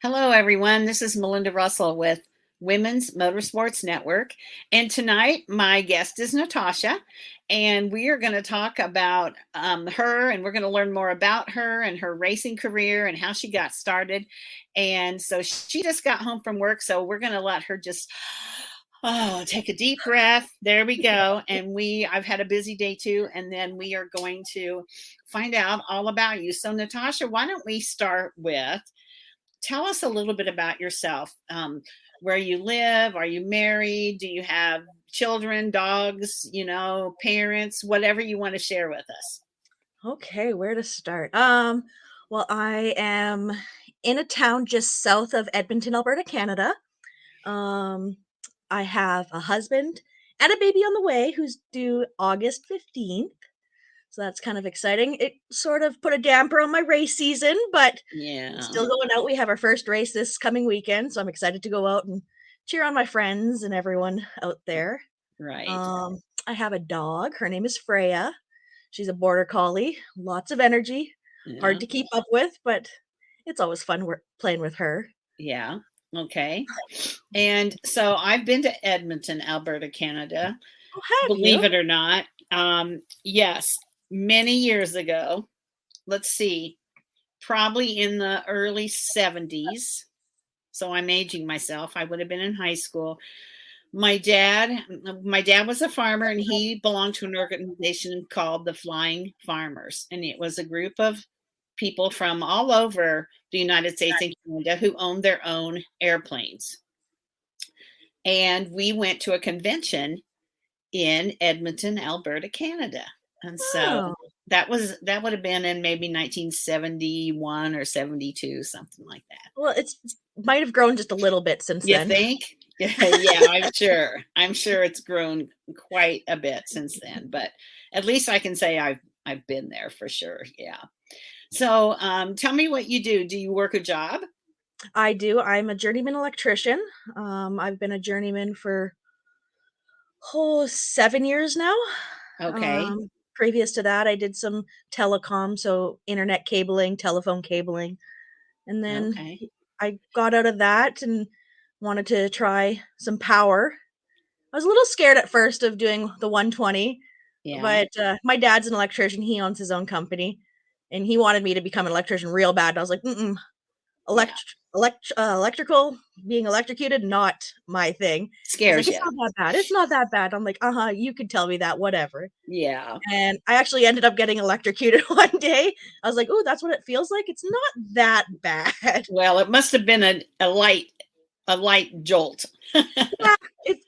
Hello, everyone. This is Melinda Russell with Women's Motorsports Network. And tonight, my guest is Natasha. And we are going to talk about her, and we're going to learn more about her and her racing career and how she got started. And so she just got home from work. So we're going to let her just take a deep breath. There we go. And I've had a busy day too. And then we are going to find out all about you. So, Natasha, why don't we start with tell us a little bit about yourself. Where you live? Are you married? Do you have children, dogs, parents, whatever you want to share with us? Okay, where to start? Well, I am in a town just south of Edmonton, Alberta, Canada. Um, I have a husband and a baby on the way who's due August 15th. So that's kind of exciting. It sort of put a damper on my race season, but Yeah, still going out. We have our first race this coming weekend, so I'm excited to go out and cheer on my friends and everyone out there. right. I have a dog. Her name is Freya. She's a border collie, lots of energy, hard Yeah, to keep up with, but it's always fun playing with her. yeah. Okay. And so I've been to Edmonton, Alberta, Canada, Oh, have believe you? it or not. Yes, many years ago. Let's see, probably in the early 70s. So I'm aging myself. I would have been in high school. My dad was a farmer, and he belonged to an organization called the Flying Farmers, and it was a group of people from all over the United States and Canada who owned their own airplanes. And we went to a convention in Edmonton, Alberta, Canada. And so Oh, that would have been in maybe 1971 or 72, something like that. well, it's might have grown just a little bit since You then. think? Yeah, I'm sure. I'm sure it's grown quite a bit since then, but at least I can say I've been there for sure. Yeah. So, tell me what you do. Do you work a job? I do. I'm a journeyman electrician. I've been a journeyman for 7 years now. Okay. Previous to that, I did some telecom, so internet cabling, telephone cabling, and then Okay. I got out of that and wanted to try some power. I was a little scared at first of doing the 120, Yeah. but my dad's an electrician. He owns his own company, and he wanted me to become an electrician real bad. And I was like, mm-mm, Yeah. electrical, being electrocuted, not my thing. He's like, Scares it's you. not that bad. It's not that bad. I'm like, you could tell me that, whatever. Yeah. And I actually ended up getting electrocuted one day. I was like, oh, that's what it feels like. It's not that bad. Well, it must have been a light jolt. Yeah, it's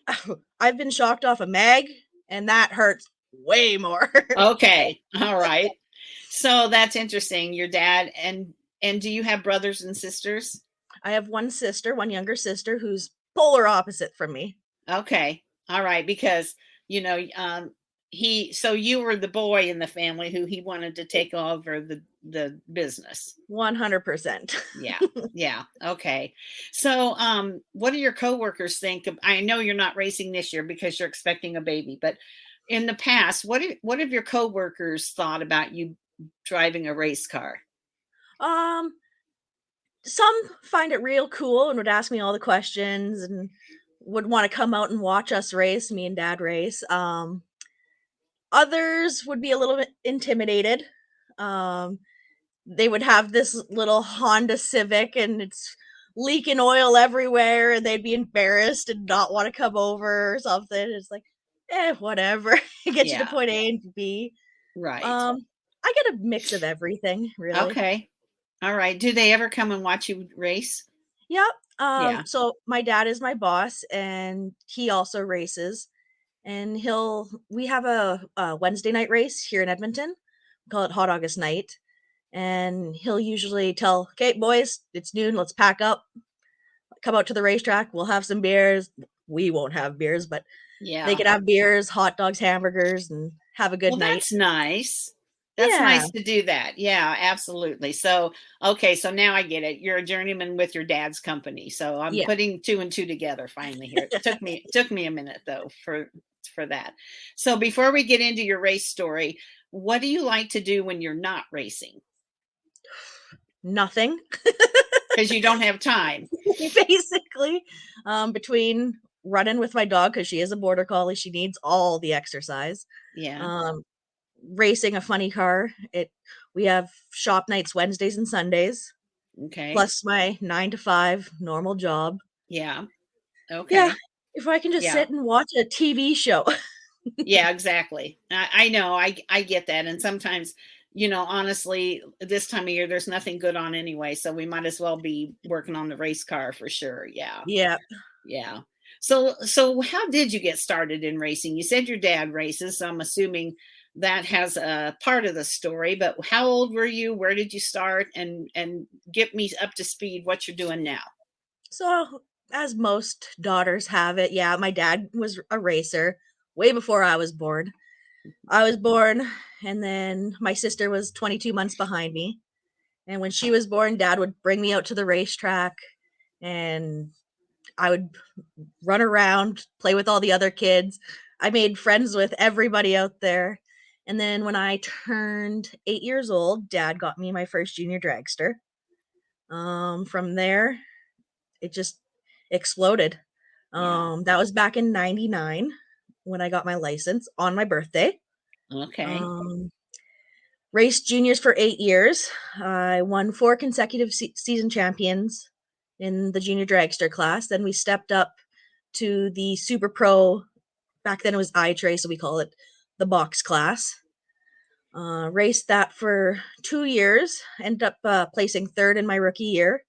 I've been shocked off a mag, and that hurts way more. Okay. All right. So that's interesting. Your dad and do you have brothers and sisters? I have one sister, one younger sister, who's polar opposite from me. Okay. All right. Because, you know, so you were the boy in the family who he wanted to take over the business. 100%. Yeah. Yeah. Okay. So, what do your coworkers think I know you're not racing this year because you're expecting a baby, but in the past, what have your coworkers thought about you driving a race car? um, some find it real cool and would ask me all the questions and would want to come out and watch us race, me and dad race. Others would be a little bit intimidated. Um, they would have this little Honda Civic and it's leaking oil everywhere and they'd be embarrassed and not want to come over or something. It's like, whatever. Get you to Yeah. point A and B. Right. Um, I get a mix of everything, really. Okay. All right. Do they ever come and watch you race? Yep. Yeah. So my dad is my boss and he also races. And we have a Wednesday night race here in Edmonton. We call it Hot August Night. And he'll usually tell, okay, boys, it's noon, let's pack up, come out to the racetrack, we'll have some beers. We won't have beers, but they Yeah. could have beers, hot dogs, hamburgers, and have a good Well, night. that's nice. That's Yeah. nice to do that. Yeah, absolutely. So, okay, so now I get it. You're a journeyman with your dad's company. So I'm Yeah. putting two and two together finally here. It took me a minute though for that. So before we get into your race story, what do you like to do when you're not racing? Nothing. because you don't have time. Basically, between running with my dog because she is a border collie, she needs all the exercise. Yeah. Um, Racing a funny car. We have shop nights Wednesdays and Sundays, Okay. plus my 9 to 5 normal job. Yeah. Yeah, Okay. if I can just Yeah. sit and watch a TV show. Yeah, exactly. I know. I get that. And sometimes, honestly, this time of year, there's nothing good on anyway. So we might as well be working on the race car for sure. Yeah. Yeah. Yeah. So how did you get started in racing? You said your dad races, so I'm assuming that has a part of the story, but how old were you? Where did you start? And get me up to speed what you're doing now. So, as most daughters have it, yeah, my dad was a racer way before I was born. I was born, and then my sister was 22 months behind me. And when she was born, dad would bring me out to the racetrack, and I would run around, play with all the other kids. I made friends with everybody out there. And then when I turned 8 years old, dad got me my first junior dragster. From there, it just exploded. Yeah. That was back in 99 when I got my license on my birthday. Okay. Um, Raced juniors for 8 years. I won 4 consecutive season champions in the junior dragster class. Then we stepped up to the super pro. Back then it was I-tray, so we call it the box class. Raced that for 2 years. Ended up placing third in my rookie year.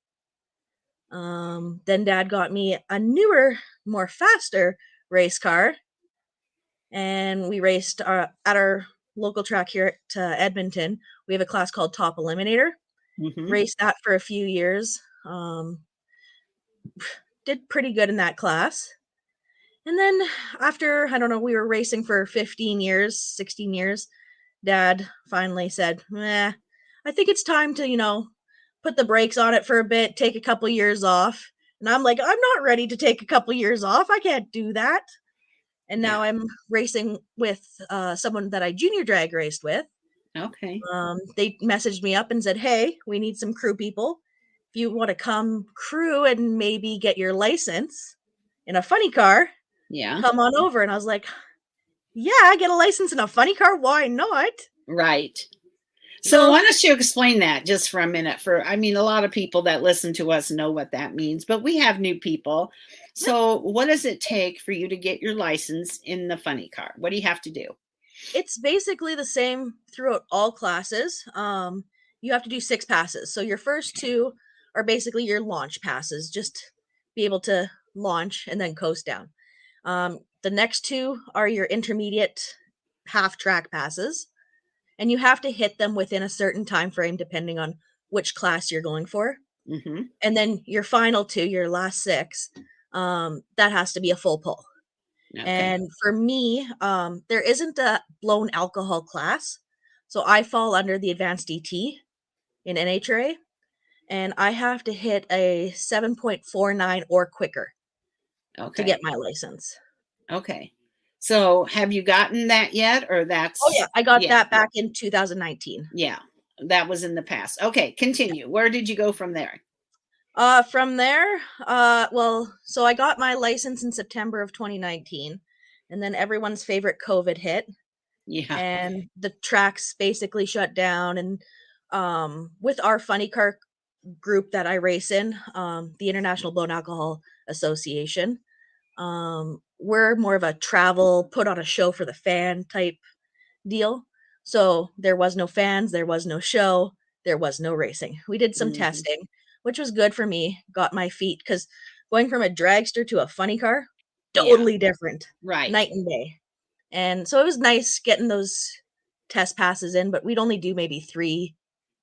Then dad got me a newer, more faster race car, and we raced at our local track here at Edmonton. We have a class called Top Eliminator. Hmm. Raced that for a few years. Did pretty good in that class. And then after, I don't know, we were racing for 15 years, 16 years, dad finally said, I think it's time to, put the brakes on it for a bit, take a couple years off. And I'm like, I'm not ready to take a couple years off. I can't do that. And Yeah. now I'm racing with someone that I junior drag raced with. Okay. They messaged me up and said, hey, we need some crew people. If you want to come crew and maybe get your license in a funny car, Yeah. come on over. And I was like, yeah, get a license in a funny car. Why not? Right. So So why don't you explain that just for a minute? I mean, a lot of people that listen to us know what that means, but we have new people. So what does it take for you to get your license in the funny car? What do you have to do? it's basically the same throughout all classes. You have to do 6 passes. So your first Okay. 2 are basically your launch passes, just be able to launch and then coast down. The next 2 are your intermediate half track passes, and you have to hit them within a certain time frame depending on which class you're going for. Mm-hmm. And then your final 2, your last 6, that has to be a full pull. Okay. And for me, there isn't a blown alcohol class. So I fall under the advanced DT in NHRA, and I have to hit a 7.49 or quicker to get Okay. my license. Okay. So have you gotten that yet? Or Oh, yeah. that's, I got yeah, that back in 2019. yeah, that was in the past. Okay. Continue. Where did you go from there? From there, so I got my license in September of 2019, and then everyone's favorite COVID hit, Yeah. and the tracks basically shut down. And with our funny car group that I race in, the International Blown Alcohol Association, we're more of a travel, put on a show for the fan type deal. So there was no fans, there was no show, there was no racing. We did some Hmm. testing, which was good for me. Got my feet because going from a dragster to a funny car, Yeah. totally different, Right. night and day. And so it was nice getting those test passes in, but we'd only do maybe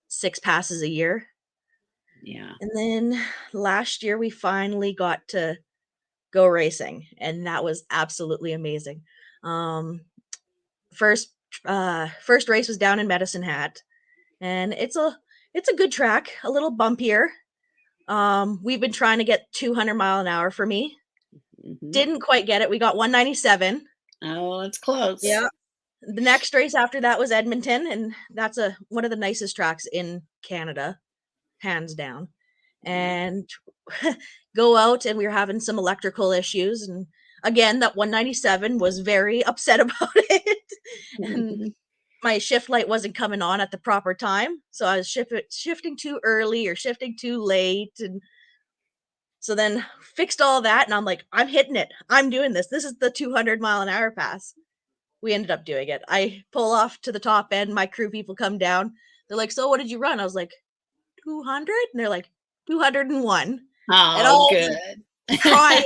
6 passes a year. Yeah. And then last year we finally got to go racing, and that was absolutely amazing. Um, first first race was down in Medicine Hat, and it's a good track, a little bumpier. We've been trying to get 200 mile an hour for me. Hmm. Didn't quite get it. We got 197. Oh, it's close. Yeah. The next race after that was Edmonton, and that's a one of the nicest tracks in Canada, hands down. and go out, and we were having some electrical issues, and again that 197 was very upset about it, and my shift light wasn't coming on at the proper time, so I was shifting too early or shifting too late, and so then fixed all that, and I'm like, I'm hitting it, I'm doing this is the 200-mile-an-hour pass. We ended up doing it. I pull off to the top end, my crew people come down, they're like, so what did you run? I was like, 200, and they're like, 201, and Oh, all the good. crying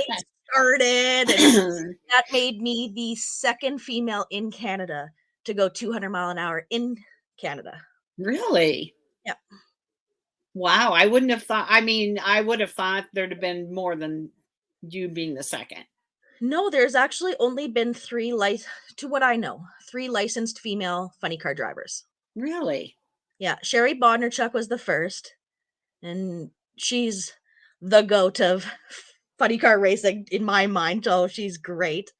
started, and that made me the second female in Canada to go 200-mile-an-hour in Canada. Really? Yep. Wow, I wouldn't have thought. I mean, I would have thought there'd have been more than you being the second. No, there's actually only been to what I know, 3 licensed female funny car drivers. Really? Yeah, Sherry Bodnerchuk was the first, and she's the goat of funny car racing in my mind. Oh, she's great.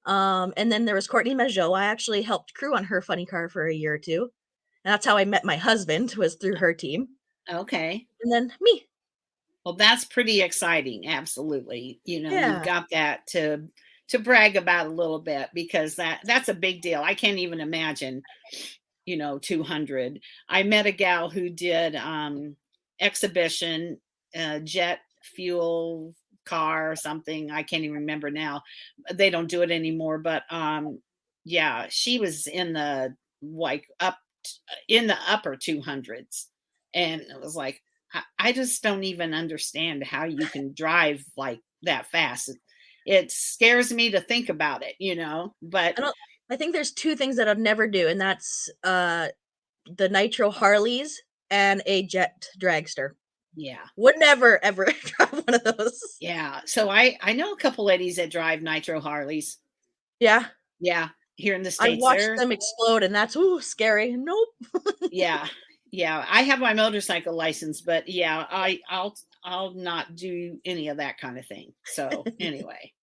And then there was Courtney Majot. I actually helped crew on her funny car for a year or two. And that's how I met my husband, was through her team. Okay. And then me. Well, that's pretty exciting. Absolutely. You've Yeah. got that to brag about a little bit, because that's a big deal. I can't even imagine, 200. I met a gal who did exhibition jet fuel car or something. I can't even remember now. They don't do it anymore, but yeah, she was in the like up in the upper 200s, and it was like, I just don't even understand how you can drive like that fast. It scares me to think about it, but I think there's 2 things that I'd never do, and that's the Nitro Harleys and a jet dragster. yeah. Would never ever drive one of those. Yeah. So I know a couple ladies that drive Nitro Harleys. Yeah. Yeah. Here in the I States. watched them explode, and that's ooh, scary. Nope. Yeah. Yeah. I have my motorcycle license, but yeah, I'll not do any of that kind of thing. So anyway.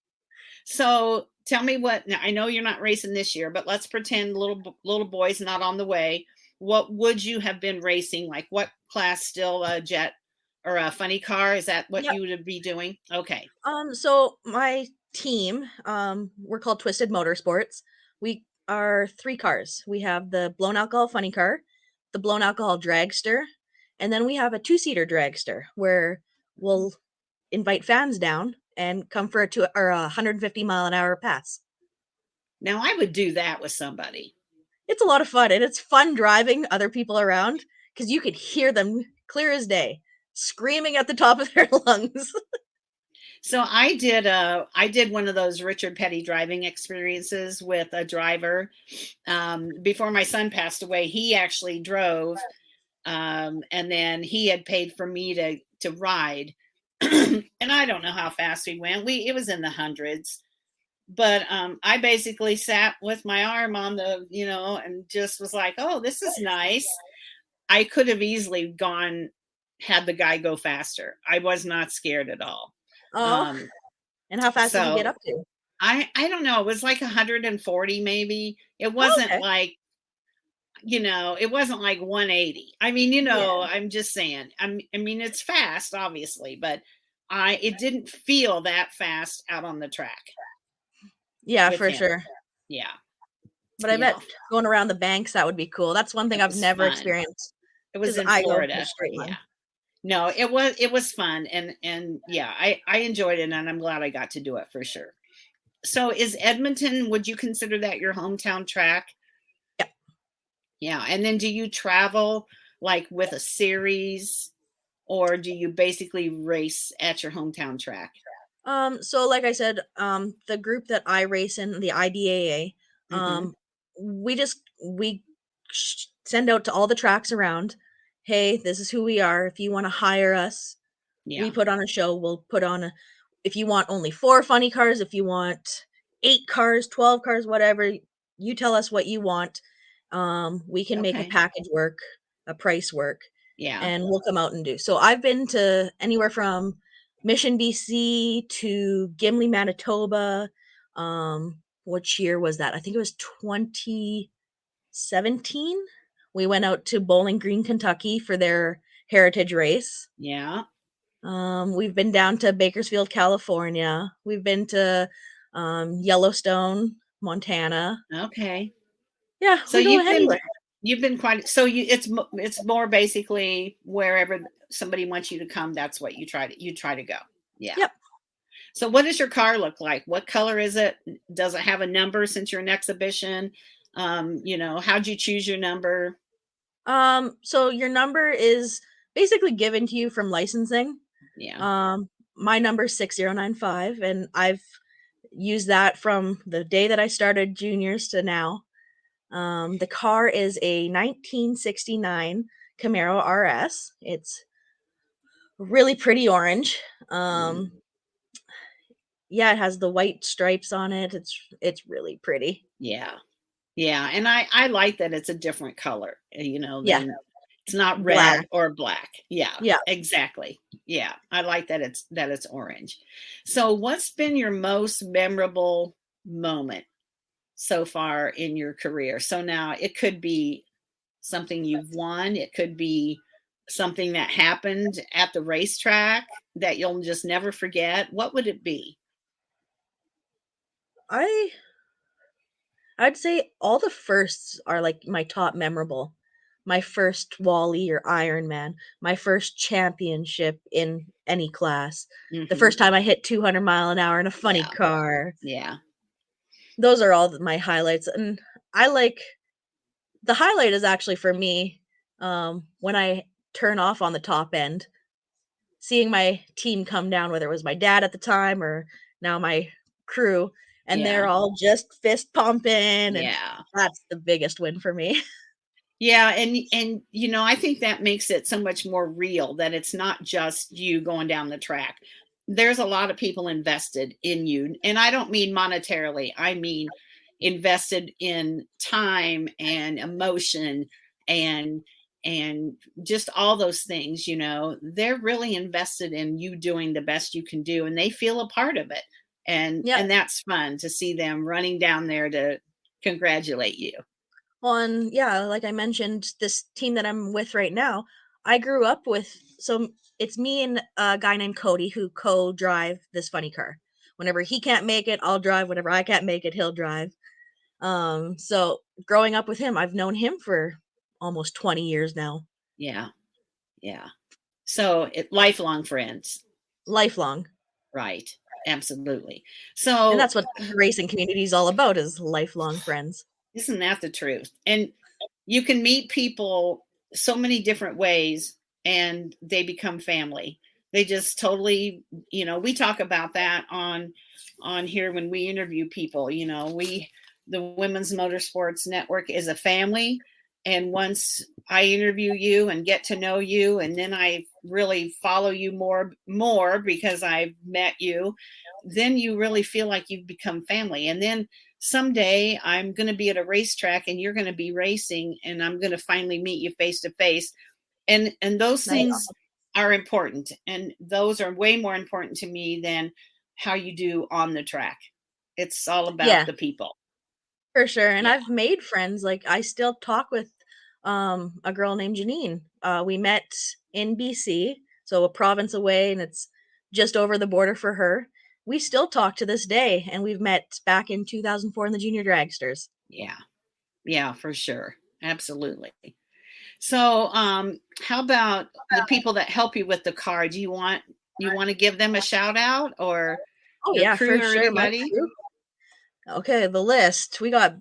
So tell me what, now I know you're not racing this year, but let's pretend little boy's not on the way. What would you have been racing? Like what class? Still a jet or a funny car? Is that what Yep. you would be doing? Okay. So my team, we're called Twisted Motorsports. We are 3 cars. We have the blown alcohol funny car, the blown alcohol dragster, and then we have a 2-seater dragster where we'll invite fans down and come for a 150-mile-an-hour pass. Now I would do that with somebody. It's a lot of fun, and it's fun driving other people around because you could hear them clear as day, screaming at the top of their lungs. So I did one of those Richard Petty driving experiences with a driver. Before my son passed away, he actually drove, and then he had paid for me to ride. And I don't know how fast we went. It was in the hundreds, but I basically sat with my arm on the, and just was like, oh, this is nice. I could have easily had the guy go faster. I was not scared at all. Oh, Um, and how fast did you get so up to? I don't know. It was like 140 maybe. It Oh, wasn't okay. like, it wasn't like 180. I mean, Yeah. I'm just saying. I mean, it's fast, obviously, but it didn't feel that fast out on the track Yeah, with for him. sure. Yeah. But I Yeah. bet going around the banks, that would be cool. That's one thing It I've was never fun. experienced It was because in I go in a Florida. straight Yeah. line. No, it was fun, and yeah, I enjoyed it, and I'm glad I got to do it for sure. So is Edmonton, would you consider that your hometown track? Yeah. Yeah. And then do you travel like with a series, or do you basically race at your hometown track? So like I said, the group that I race in, the IDAA, Hmm. we send out to all the tracks around, hey, this is who we are. If you want to hire us, we Yeah. put on a show. We'll put on if you want only 4 funny cars, if you want 8 cars, 12 cars, whatever, you tell us what you want. We can make a Okay. package work, a price work, Yeah. and we'll come out and do. So I've been to anywhere from Mission, BC to Gimli, Manitoba. Which year was that? I think it was 2017. We went out to Bowling Green, Kentucky for their heritage race. Yeah. We've been down to Bakersfield, California. We've been to Yellowstone, Montana. Okay. Yeah, So we go anywhere. you've been quite so you it's more basically wherever somebody wants you to come, that's what you try to go. Yeah. Yep. So what does your car look like? What color is it? Does it have a number since you're an exhibition? How'd you choose your number? So your number is basically given to you from licensing. Yeah. My number is 6095, and I've used that from the day that I started juniors to now. The car is a 1969 Camaro RS. It's really pretty orange. Mm, Um, yeah, it has the white stripes on it. It's really pretty. yeah. Yeah, and I like that it's a different color, Yeah, than it's not red black. or black. Yeah, Yeah. exactly. Yeah, I like that it's orange. So, what's been your most memorable moment so far in your career? So now it could be something you've won, it could be something that happened at the racetrack that you'll just never forget. What would it be? I I'd say all the firsts are like my top memorable. My first Wally or Ironman, my first championship in any class, the Mhm. first time I hit 200 mile an hour in a funny Yeah. car. Yeah. Those are all my highlights, and I like the highlight is actually for me, when I turn off on the top end, seeing my team come down, whether it was my dad at the time or now my crew, and they're Yeah. all just fist pumping, and Yeah. that's the biggest win for me. Yeah, and I think that makes it so much more real that it's not just you going down the track. There's a lot of people invested in you, and I don't mean monetarily. I mean invested in time and emotion and and just all those things, They're really invested in you doing the best you can do and they feel a part of it. Yep. And that's fun to see them running down there to congratulate you. On yeah, like I mentioned, this team that I'm with right now, I grew up with it's me and a guy named Cody who co-drive this funny car. Whenever he can't make it, I'll drive. Whenever I can't make it, he'll drive. So growing up with him, I've known him for almost 20 years now. Yeah. Yeah. So lifelong friends, Lifelong. right? Absolutely. And So that's what the racing community is all about, is lifelong friends. isn't that the truth? And you can meet people so many different ways and they become family. They just totally, we talk about that on here when we interview people, the Women's Motorsports Network is a family, and once I interview you and get to know you and then I really follow you more because I've met you, then you really feel like you've become family. And then someday I'm going to be at a racetrack and you're going to be racing and I'm going to finally meet you face to face. And those Right. things are important, and those are way more important to me than how you do on the track. It's all about Yeah, the people. for sure. And Yeah. I've made friends. Like I still talk with a girl named Janine. We met in BC, so a province away, and it's just over the border for her. We still talk to this day, and we've met back in 2004 in the Junior Dragsters. Yeah. Yeah, for sure. Absolutely. So, how about the people that help you with the car? Do you want to give them a shout out, or Oh your yeah, crew for or sure. My anybody? crew. Okay, the list. We got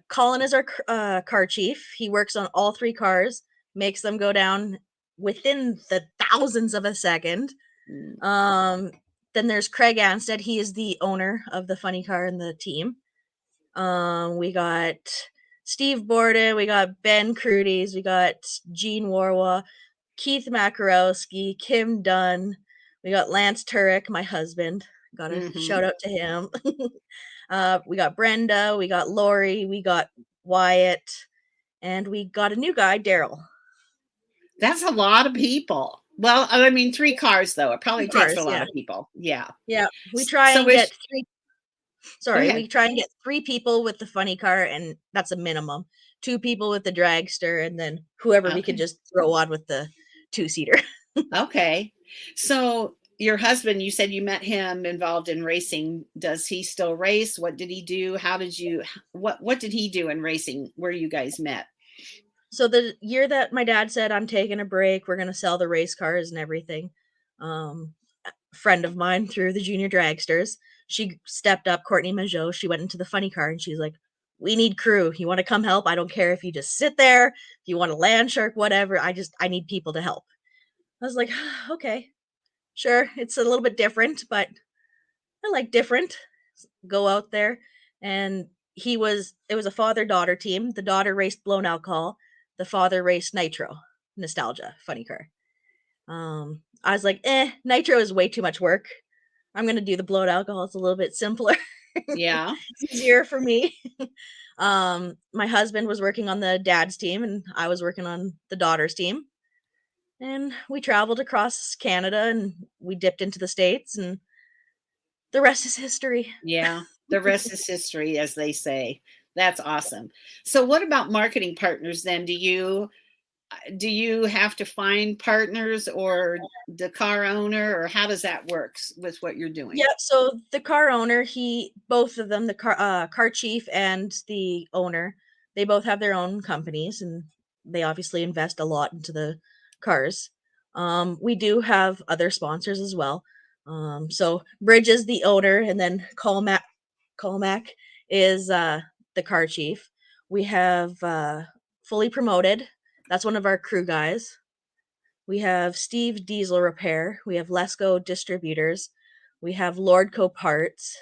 Colin is our car chief. He works on all three cars, makes them go down within the thousands of a second. Mm, Um, then there's Craig Anstead. He is the owner of the funny car and the team. We got Steve Borden, we got Ben Crudies, we got Gene Warwa, Keith Makarowski, Kim Dunn, we got Lance Turek, my husband. Got a mhm. shout out to him. We got Brenda, we got Lori, we got Wyatt, and we got a new guy, Daryl. That's a lot of people. Well, I mean, 3 cars, though. It Two probably takes a cars, lot yeah. of people. Yeah. Yeah, we try So and is get three. Go Sorry, we ahead. try and get 3 people with the funny car, and that's a minimum. 2 people with the dragster, and then whoever we could Okay. just throw on with the two-seater. Okay. So your husband, you said you met him involved in racing. Does he still race? What did he do? How did you what did he do in racing where you guys met? So the year that my dad said, "I'm taking a break, we're gonna sell the race cars and everything," a friend of mine through the junior dragsters, she stepped up, Courtney Majot, she went into the funny car and she's like, "We need crew. You wanna come help? I don't care if you just sit there, if you want to land shark, whatever. I need people to help." I was like, "Okay, sure." It's a little bit different, but I like different. Go out there, and it was a father-daughter team. The daughter raced blown alcohol, the father raced nitro, nostalgia, funny car. I was like, nitro is way too much work. I'm gonna do the blown alcohol. It's a little bit simpler. Yeah. It's easier for me. My husband was working on the dad's team, and I was working on the daughter's team. And we traveled across Canada, and we dipped into the States, and the rest is history. Yeah. The rest is history, as they say. That's awesome. So what about marketing partners then? Do you have to find partners or the car owner, or how does that work with what you're doing? Yeah, so the car owner, both of them, the car chief and the owner, they both have their own companies and they obviously invest a lot into the cars. We do have other sponsors as well. So Bridge is the owner, and then Colmac is the car chief. We have Fully Promoted. That's one of our crew guys. We have Steve Diesel Repair. We have Lesco Distributors. We have Lordco Parts.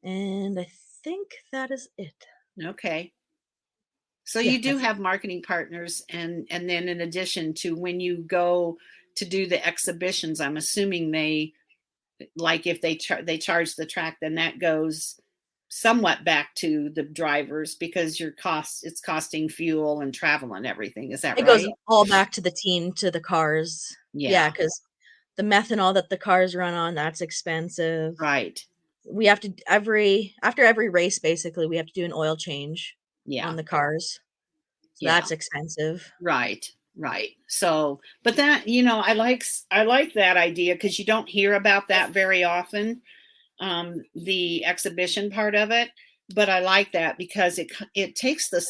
And I think that is it. Okay. So Yeah, you do that's it. have marketing partners, and then in addition to when you go to do the exhibitions, I'm assuming they, like if they charge the track, then that goes somewhat back to the drivers because it's costing fuel and travel and everything. Is that It goes right? all back to the team, to the cars. Yeah, Yeah. because the methanol that the cars run on, that's expensive. Right. We have to after every race, basically, we have to do an oil change on Yeah. the cars. So Yeah. that's expensive. Right. Right. So, but that, I like that idea because you don't hear about that very often, the exhibition part of it. But I like that because it takes the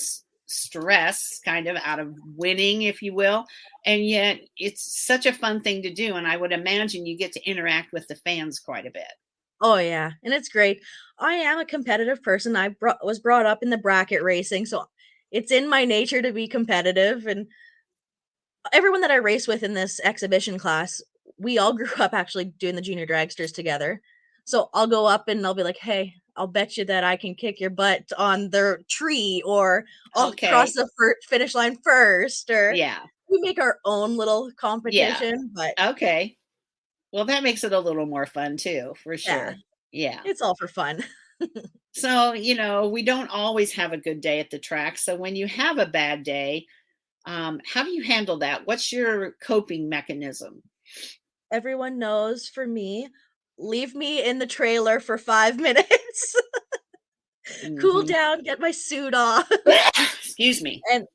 stress kind of out of winning, if you will, and yet it's such a fun thing to do. And I would imagine you get to interact with the fans quite a bit. Oh, yeah, and it's great. I am a competitive person. Was brought up in the bracket racing, so it's in my nature to be competitive, and everyone that I race with in this exhibition class, we all grew up actually doing the junior dragsters together. So I'll go up and I'll be like, "Hey, I'll bet you that I can kick your butt on the tree," or "I'll cross Okay. the finish line first," or Yeah. we make our own little Yeah. competition, but Okay. Well, that makes it a little more fun too, for yeah, sure. Yeah. it's all for fun. So, we don't always have a good day at the track. So when you have a bad day, how do you handle that? What's your coping mechanism? Everyone knows for me, leave me in the trailer for 5 minutes, cool Hmm. down, get my suit off. Excuse me. And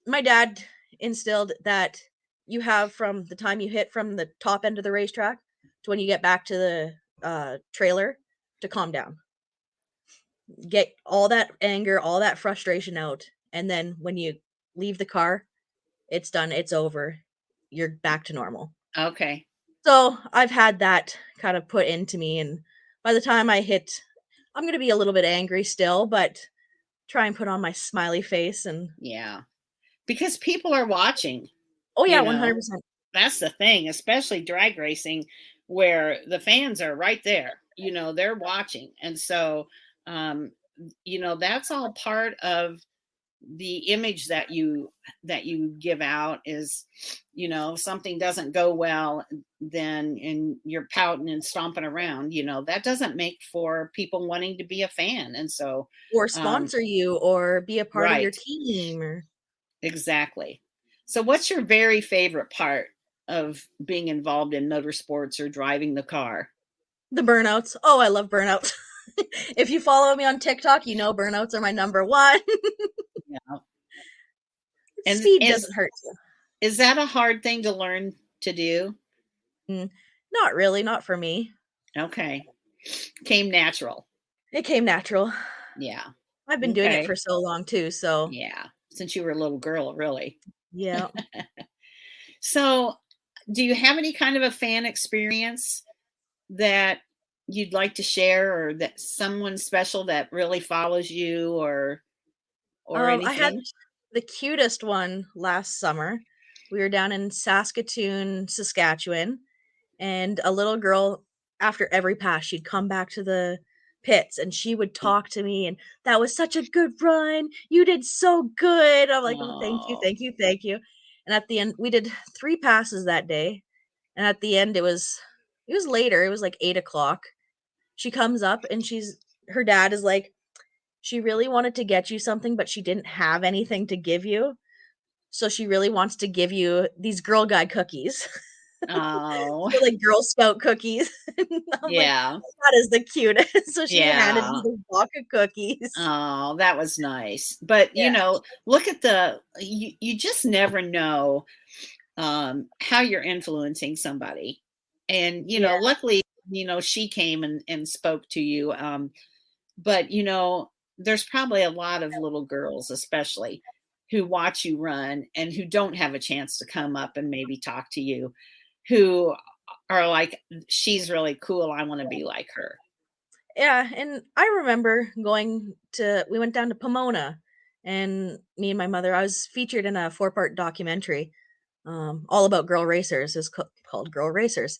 my dad instilled that you have from the time you hit from the top end of the racetrack to when you get back to the trailer to calm down. Get all that anger, all that frustration out. And then when you leave the car, it's done, it's over. You're back to normal. Okay. So I've had that kind of put into me. And by the time I hit, I'm going to be a little bit angry still, but try and put on my smiley face. And Yeah. Because people are watching, oh, you yeah, know. 100%. That's the thing, especially drag racing where the fans are right there. They're watching. And so um that's all part of the image that you give out is, something doesn't go well, then and you're pouting and stomping around, that doesn't make for people wanting to be a fan. And so Or um sponsor you or be a part of your right, team or exactly. So what's your very favorite part of being involved in motorsports or driving the car? the burnouts. Oh, I love burnouts. If you follow me on TikTok, you know burnouts are my number one. Yeah. And Speed is doesn't hurt you. is that a hard thing to learn to do? Mm, not really, not for me. Okay. Came natural. It came natural. Yeah. I've been doing it Okay. for so long too, so Yeah. Since you were a little girl, really. yeah. So, do you have any kind of a fan experience that you'd like to share, or that someone special that really follows you, or I had anything? the cutest one last summer. We were down in Saskatoon, Saskatchewan, and a little girl, after every pass, she'd come back to the pits and she would talk to me and, "That was such a good run. You did so good." I'm like, "Oh, thank you, Oh. thank you, thank you." And at the end, we did 3 passes that day, and at the end, it was later, it was like 8 o'clock. She comes up and her dad is like, "She really wanted to get you something, but she didn't have anything to give you, so she really wants to give you these Girl Guide cookies." Oh. So, like, Girl Scout cookies. And I'm like, Yeah. "That is the cutest." So she handed me Yeah. this box of cookies. Oh, that was nice. But, Yeah, look at you just never know, how you're influencing somebody. And, yeah. luckily, she came and spoke to you. But, there's probably a lot of little girls, especially, who watch you run and who don't have a chance to come up and maybe talk to you, who are like, she's really cool. I want to be like her. Yeah, and I remember we went down to Pomona, and me and my mother I was featured in a four-part documentary, all about girl racers. It's called Girl Racers.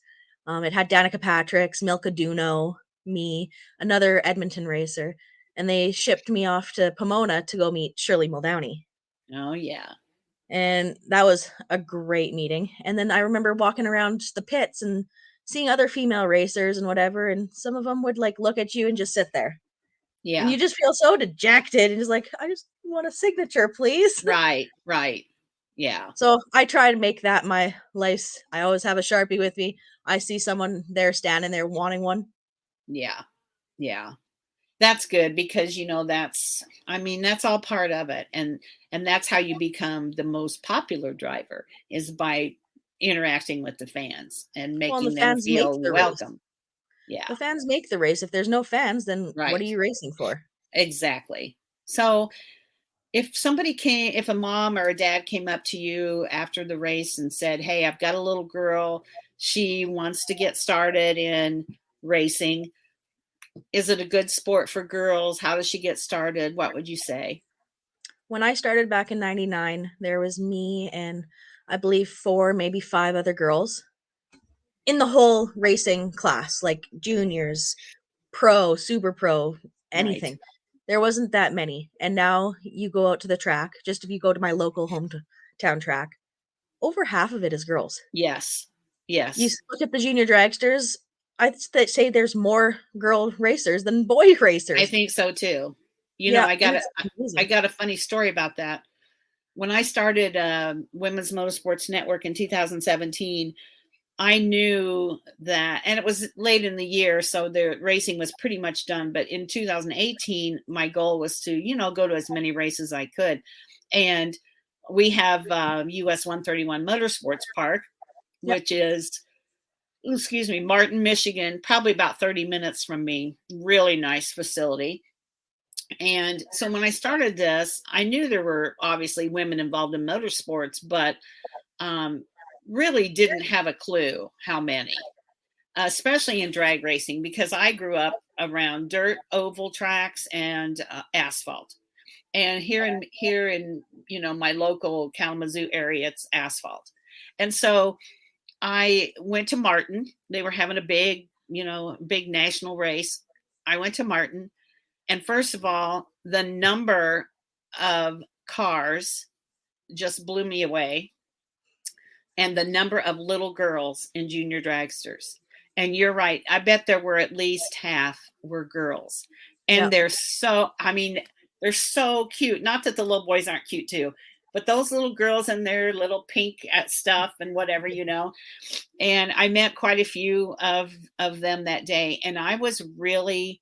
It had Danica Patricks, Milka Duno, me, another Edmonton racer, and they shipped me off to Pomona to go meet Shirley Muldowney. Oh, yeah. And that was a great meeting. And then I remember walking around the pits and seeing other female racers and whatever, and some of them would like look at you and just sit there. And Yeah. you just feel so dejected and just like, I just want a signature, please. Right. Right. Yeah. So I try to make that my life. I always have a Sharpie with me. I see someone there standing there wanting one. Yeah. Yeah. That's good because that's all part of it, and that's how you become the most popular driver, is by interacting with the fans and Well, and the making them fans make feel the race. welcome. Yeah, The fans make the race. If there's no fans, then what are right. you racing for? Exactly. So, if a mom or a dad came up to you after the race and said, "Hey, I've got a little girl, she wants to get started in racing. Is it a good sport for girls? How does she get started?" What would you say? When I started back in '99, there was me and I believe 4, maybe 5 other girls in the whole racing class, like juniors, pro, super pro, Right. anything. There wasn't that many. And now you go out to the track, just if you go to my local hometown track, over half of it is girls. Yes. You Yes. look at the junior dragsters, say there's more girl racers than boy I racers. think so too. Yeah, I and got a it's I amazing. got a funny story about that. When I started Women's Motorsports Network in 2017, I knew that, and it was late in the year, so the racing was pretty much done. But in 2018, my goal was to, go to as many races as I could. And we have US 131 Motorsports Park, Yep. which is, excuse me, Martin, Michigan, probably about 30 minutes from me. Really nice facility. And so when I started this, I knew there were obviously women involved in motorsports, but um, really didn't have a clue how many, especially in drag racing, because I grew up around dirt, oval tracks, and asphalt. And here in my local Kalamazoo area, it's asphalt. And so I went to Martin. They were having a big national race. I went to Martin, and first of all, the number of cars just blew me away, and the number of little girls in junior dragsters. And you're right. I bet there were at least half were girls. And Yep. they're so cute. Not that the little boys aren't cute too, but those little girls in their little pink stuff and whatever. And I met quite a few of them that day, and I was really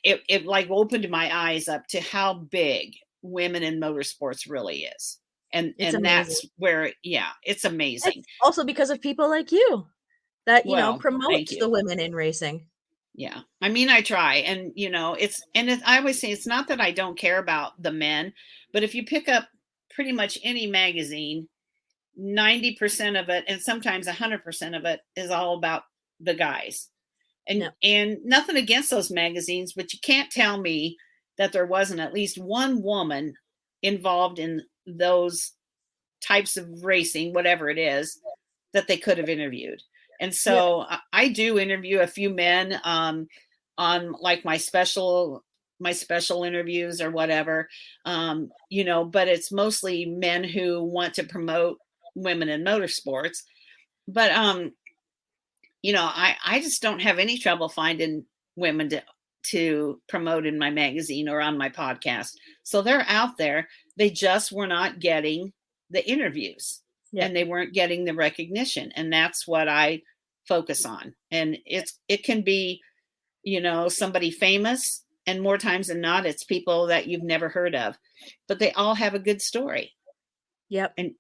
it like opened my eyes up to how big women in motorsports really is. And It's amazing. that's where, yeah, it's amazing. It's also because of people like you that, Well, thank promotes the you. women in racing. Yeah. I mean, I try, and I always say it's not that I don't care about the men, but if you pick up pretty much any magazine, 90% of it, and sometimes 100% of it, is all about the guys. And No. nothing against those magazines, but you can't tell me that there wasn't at least one woman involved in those types of racing, whatever it is, that they could have interviewed. And Yeah. so I do interview a few men on like my special interviews or whatever, but it's mostly men who want to promote women in motorsports. But I just don't have any trouble finding women to promote in my magazine or on my podcast. So they're out there. They just were not getting the interviews, Yeah. and they weren't getting the recognition. And that's what I focus on. And it can be, somebody famous, and more times than not, it's people that you've never heard of, but they all have a good story. Yep. And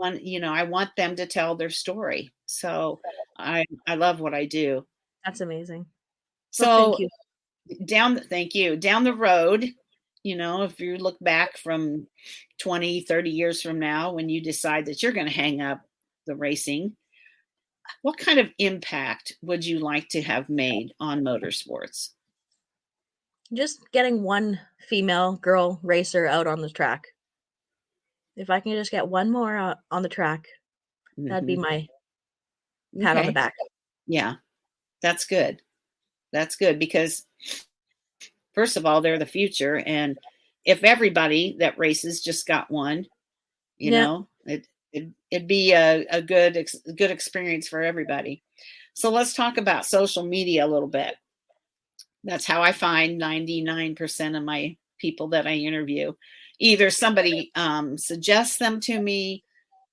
I want them to tell their story. So I love what I do. That's amazing. Well, thank So you. thank you. Down the road, if you look back from 20, 30 years from now, when you decide that you're going to hang up the racing, what kind of impact would you like to have made on motorsports? Just getting one female girl racer out on the track. If I can just get one more on the track, that'd be Hmm. my pat on the Okay. back. Yeah, that's good. That's good because, first of all, they're the future. And if everybody that races just got one, Yeah. it'd be a good experience for everybody. So let's talk about social media a little bit. That's how I find 99% of my people that I interview. Either somebody suggests them to me,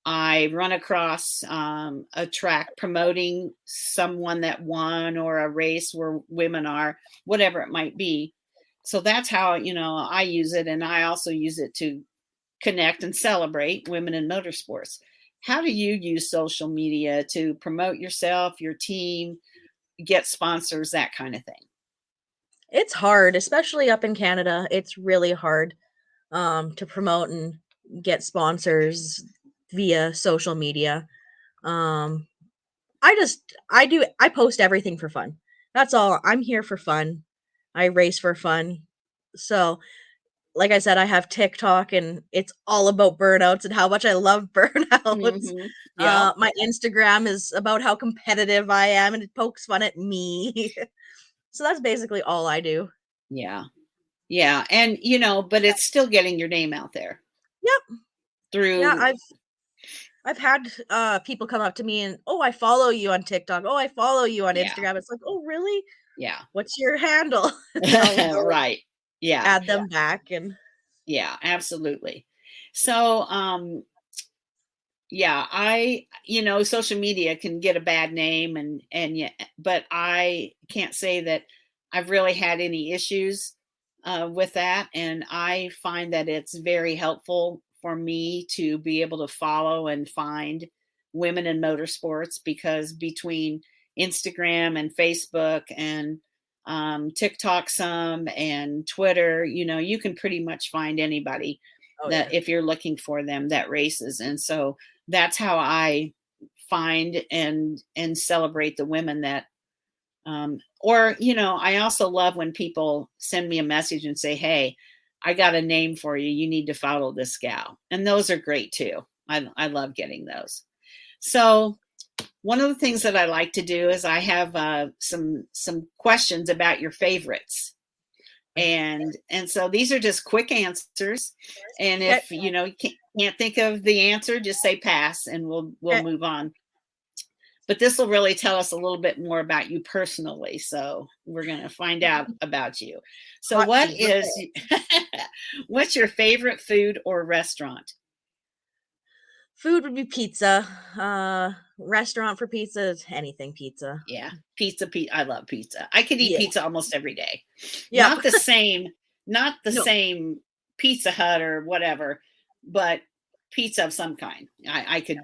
I run across a track promoting someone that won, or a race where women are, whatever it might be. So that's how, I use it. And I also use it to connect and celebrate women in motorsports. How do you use social media to promote yourself, your team, get sponsors, that kind of thing? It's hard, especially up in Canada. It's really hard to promote and get sponsors via social media. Um, I post everything for fun. That's all. I'm here for fun. I race for fun. So, like I said, I have TikTok and it's all about burnouts and how much I love burnouts. Hmm. Yeah. My Instagram is about how competitive I am and it pokes fun at me. So that's basically all I do. Yeah. Yeah. And, but it's still getting your name out there Yep. Yeah, through. I've had people come up to me and, "Oh, I follow you on TikTok. Oh, I follow you on Yeah. Instagram." It's like, "Oh, really? Yeah. What's your handle?" And then I'll go and Right. Yeah. add them back and Yeah, absolutely. So, yeah, social media can get a bad name, and yeah, but I can't say that I've really had any issues with that. And I find that it's very helpful for me to be able to follow and find women in motorsports, because between Instagram and Facebook and TikTok, some, and Twitter, you can pretty much find anybody oh yeah. that, if you're looking for them, that races. And so that's how I find and celebrate the women that, or I also love when people send me a message and say, "Hey, I got a name for you, you need to follow this gal." And those are great too. I love getting those. So one of the things that I like to do is I have some questions about your favorites. And so these are just quick answers. And Okay. if you can't think of the answer, just say pass, and we'll Okay. move on. But this will really tell us a little bit more about you personally. So we're going to find out about you. So Hot seat. what's your favorite food or restaurant? Food would be pizza. Restaurant for pizza is anything pizza. Yeah, pizza. I love pizza. I could eat Yeah. pizza almost every day. Yep. Not the same, not the No. same Pizza Hut or whatever, but pizza of some kind. I could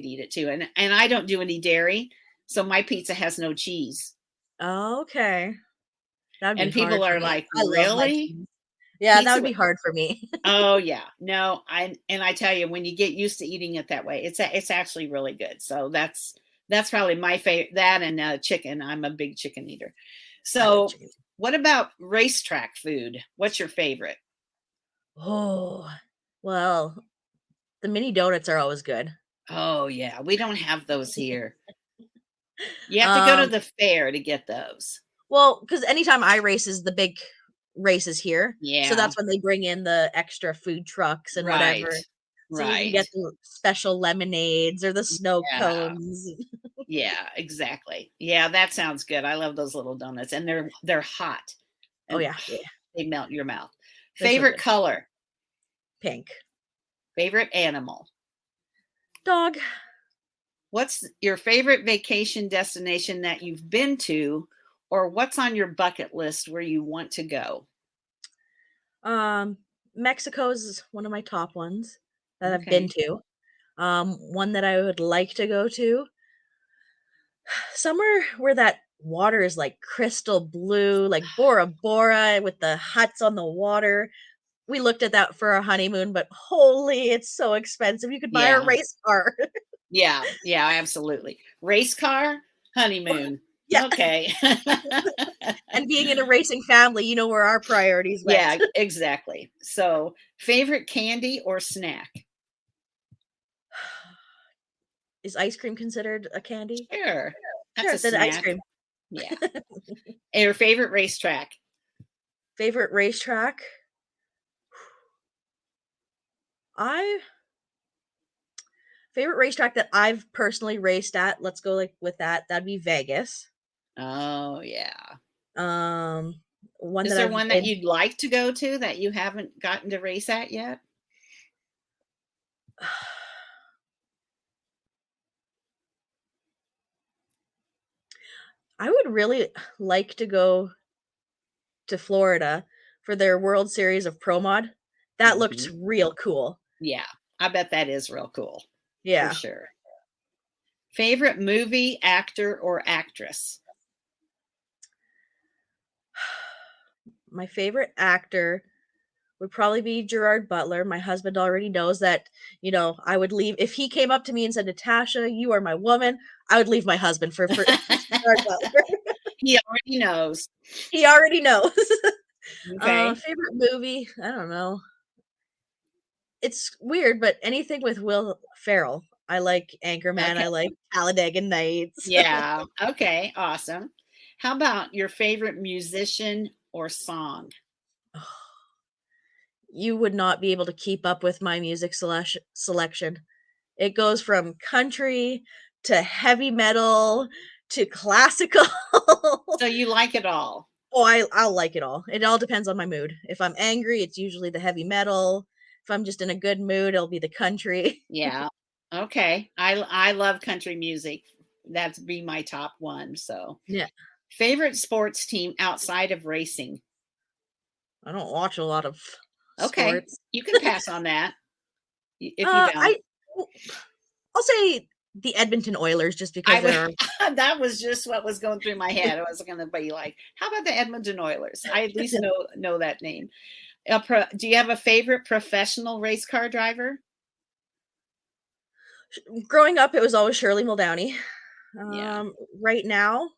eat it too. And I don't do any dairy, so my pizza has no cheese. Okay. That'd be And hard people for are me. like, I love my "Really? cheese. Yeah, that Pizza would be with." hard for me. Oh yeah. No, I tell you, when you get used to eating it that way, it's actually really good. So that's probably my favorite. That and chicken. I'm a big chicken eater. I like So chicken. what about racetrack food? What's your favorite? Oh, well, the mini donuts are always good. Oh yeah, we don't have those here. You have to go to Um, the fair to get those. well, because anytime I race is the big races here, so Yeah, that's when they bring in the extra food trucks and right. whatever. So you can Right. get the special lemonades or the snow Yeah. cones. Yeah, exactly. Yeah, that sounds good. I love those little donuts and they're hot Oh, and yeah, yeah, they melt in your mouth. they're so Favorite good. color, Pink. favorite animal. Dog. What's your favorite vacation destination that you've been to, or what's on your bucket list where you want to go? Um, Mexico's one of my top ones that I've been Okay. to. One that I would like to go to, somewhere where that water is like crystal blue, like Bora Bora with the huts on the water. We looked at that for our honeymoon, but holy, it's so expensive. You could buy a Yeah. race car. Yeah. Yeah, absolutely. Race car, honeymoon. Yeah. Okay. And being in a racing family, you know where our priorities went. Yeah, exactly. So, favorite candy or snack? Is ice cream considered a candy? Sure. That's Sure, a then ice snack. cream. Yeah. And your favorite racetrack? Favorite racetrack? I Favorite racetrack that I've personally raced at, let's go like with that. That'd be Vegas. Oh, yeah. Um, one Is that there I've one that been you'd like to go to that you haven't gotten to race at yet? I would really like to go to Florida for their World Series of Pro Mod. That looked Mhm. real cool. Yeah. I bet that is real cool. For Yeah. sure. Favorite movie, actor, or actress? My favorite actor would probably be Gerard Butler. My husband already knows that, I would leave if he came up to me and said, "Natasha, you are my woman," I would leave my husband for Gerard Butler. He already knows. He already knows. Okay. Favorite movie? I don't know. It's weird, but anything with Will Ferrell. I like Anchorman. Okay. I like Talladega Nights. Yeah. Okay. Awesome. How about your favorite musician or song? You would not be able to keep up with my music selection. It goes from country to heavy metal to classical. So you like it all? Oh, I'll like it all. It all depends on my mood. If I'm angry, it's usually the heavy metal. If I'm just in a good mood, it'll be the country. Yeah. Okay. I love country music. That's be my top one. So, Yeah. favorite sports team outside of racing? I don't watch a lot of Okay. sports. You can pass on that if you Uh, don't. I I'll say the Edmonton Oilers just because I they're would that was just what was going through my head. I was going to be like, how about the Edmonton Oilers? I at least know that name. Do you have a favorite professional race car driver? growing up. It was always Shirley Muldowney. Yeah. Right now,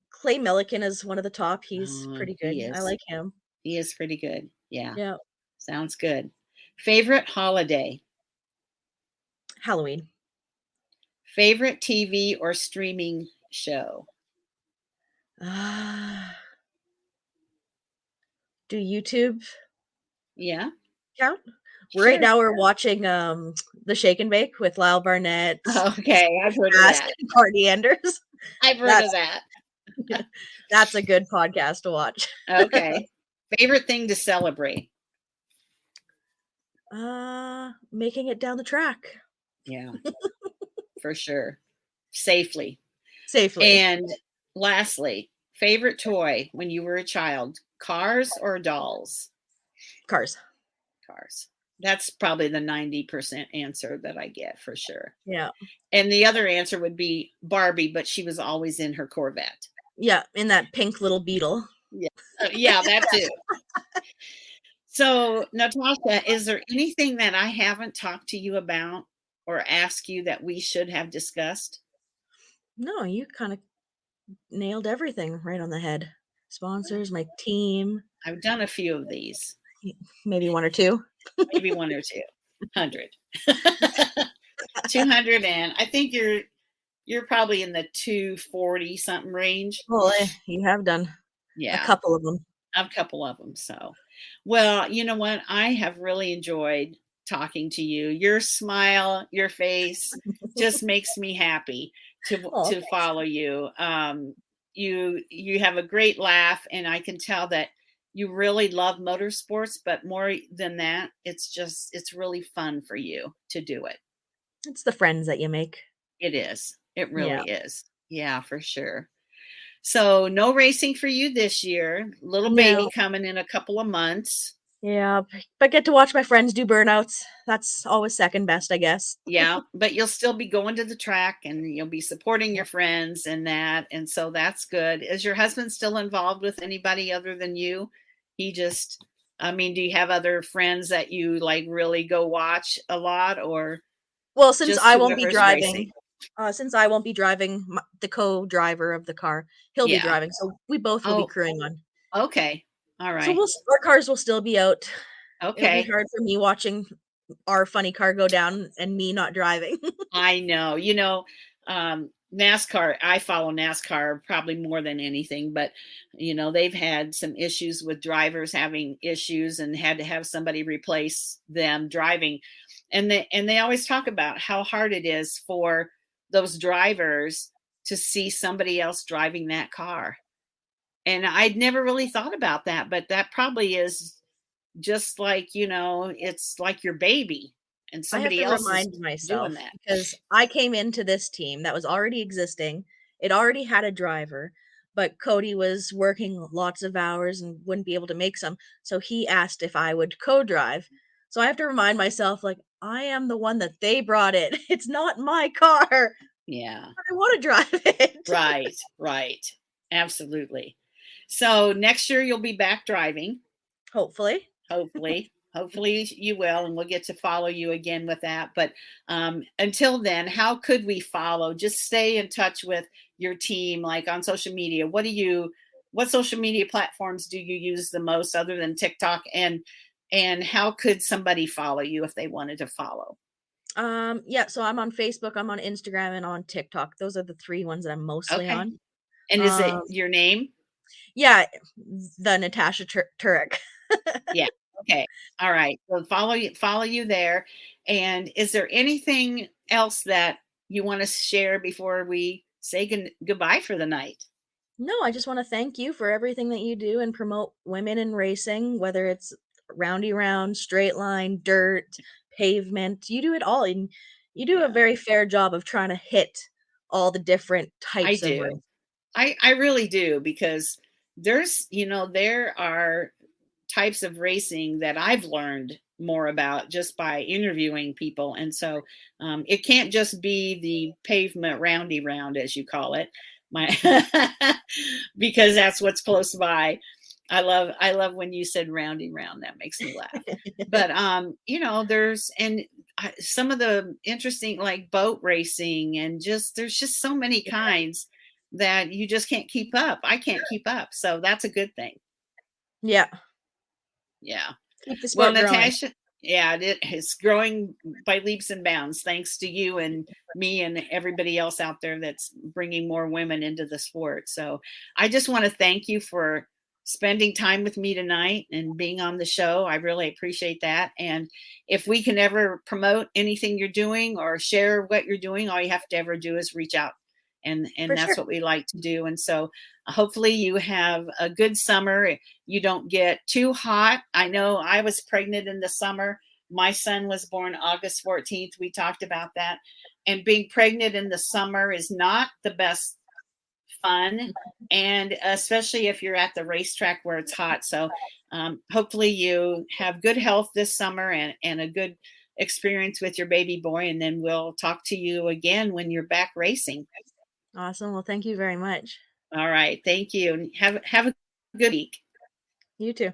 Clay Millican is one of the top. He's Oh, pretty good. he I is. like him. He is pretty good. Yeah. Yeah, Sounds good. Favorite holiday? Halloween. Favorite TV or streaming show? Ah, do YouTube Yeah, count? Right sure. now, we're watching the Shake and Bake with Lyle Barnett, Okay, I've heard of Ass, that. and Courtney Anders. I've heard of That's that. that's a good podcast to watch. Okay. Favorite thing to celebrate? Making it down the track Yeah, for sure. Safely. safely. And lastly, favorite toy when you were a child? Cars or dolls? Cars. Cars. That's probably the 90% answer that I get for sure. Yeah. And the other answer would be Barbie, but she was always in her Corvette. Yeah, in that pink little beetle. Yeah. Yeah, that too. So, Natasha, is there anything that I haven't talked to you about or asked you that we should have discussed? No, you kind of nailed everything right on the head. Sponsors, my team, I've done a few of these, maybe one or two. maybe one or two hundred. 200, and I think you're probably in the 240 something range. Well, you have done a Yeah, couple of them. a couple of them. So, well, you know what? I have really enjoyed talking to you. Your smile, your face just makes me happy Oh, to thanks. follow you. You have a great laugh, and I can tell that you really love motorsports. But more than that, it's really fun for you to do it. It's the friends that you make. It is. It Yeah. really is. Yeah, for sure. So no racing for you this year. Little baby No. coming in a couple of months. Yeah, but get to watch my friends do burnouts. That's always second best, I guess. Yeah, but you'll still be going to the track and you'll be supporting Yeah. your friends and that. And so that's good. Is your husband still involved with anybody other than you? He just, I mean, do you have other friends that you like really go watch a lot or Well, just whoever's racing? since I won't be driving, the co-driver of the car, he'll be Yeah. driving, so we both will be Oh, crewing on. okay. All So right. our cars will still be out. It'll be Okay. hard for me watching our funny car go down and me not driving. I know. NASCAR, I follow NASCAR probably more than anything, but they've had some issues with drivers having issues and had to have somebody replace them driving. And they always talk about how hard it is for those drivers to see somebody else driving that car. And I'd never really thought about that, but that probably is just like, it's like your baby and I have somebody to else is remind doing myself that. because I came into this team that was already existing. It already had a driver, but Cody was working lots of hours and wouldn't be able to make some. So he asked if I would co-drive. So I have to remind myself, like, I am the one that they brought it. It's not my car. Yeah. I want to drive it. Right, right. Absolutely. So next year you'll be back driving, Hopefully. hopefully. Hopefully you will, and we'll get to follow you again with that. But until then, how could we follow? Just stay in touch with your team, like on social media. What social media platforms do you use the most other than TikTok? And how could somebody follow you if they wanted to follow? Yeah, so I'm on Facebook, I'm on Instagram, and on TikTok. Those are the three ones that I'm mostly Okay. on. And is it Um, your name? yeah, the Natasha Turek. Yeah. Okay. All right. So follow you there. And is there anything else that you want to share before we say goodbye for the night? No, I just wanna thank you for everything that you do and promote women in racing, whether it's roundy round, straight line, dirt, pavement. You do it all, and you do a Yeah, very fair job of trying to hit all the different I types of race. do. I really do because there are types of racing that I've learned more about just by interviewing people. And so it can't just be the pavement roundy round, as you call it, my because that's what's close by. I love when you said roundy round. That makes me laugh. But there's some of the interesting like boat racing and just there's just so many kinds that you just can't keep up. I can't keep up. So that's a good thing. Yeah, Yeah. keep the Well, sport growing. Natasha, yeah, it's growing by leaps and bounds thanks to you and me and everybody else out there that's bringing more women into the sport. So I just want to thank you for spending time with me tonight and being on the show. I really appreciate that. And if we can ever promote anything you're doing or share what you're doing, all you have to ever do is reach out. And For that's sure. what we like to do. And so hopefully you have a good summer. You don't get too hot. I know I was pregnant in the summer. My son was born August 14th. We talked about that. And being pregnant in the summer is not the best fun. And especially if you're at the racetrack where it's hot. So hopefully you have good health this summer and a good experience with your baby boy. And then we'll talk to you again when you're back racing. Awesome. Well, thank you very much. All right. Thank you. And have a good week. You too.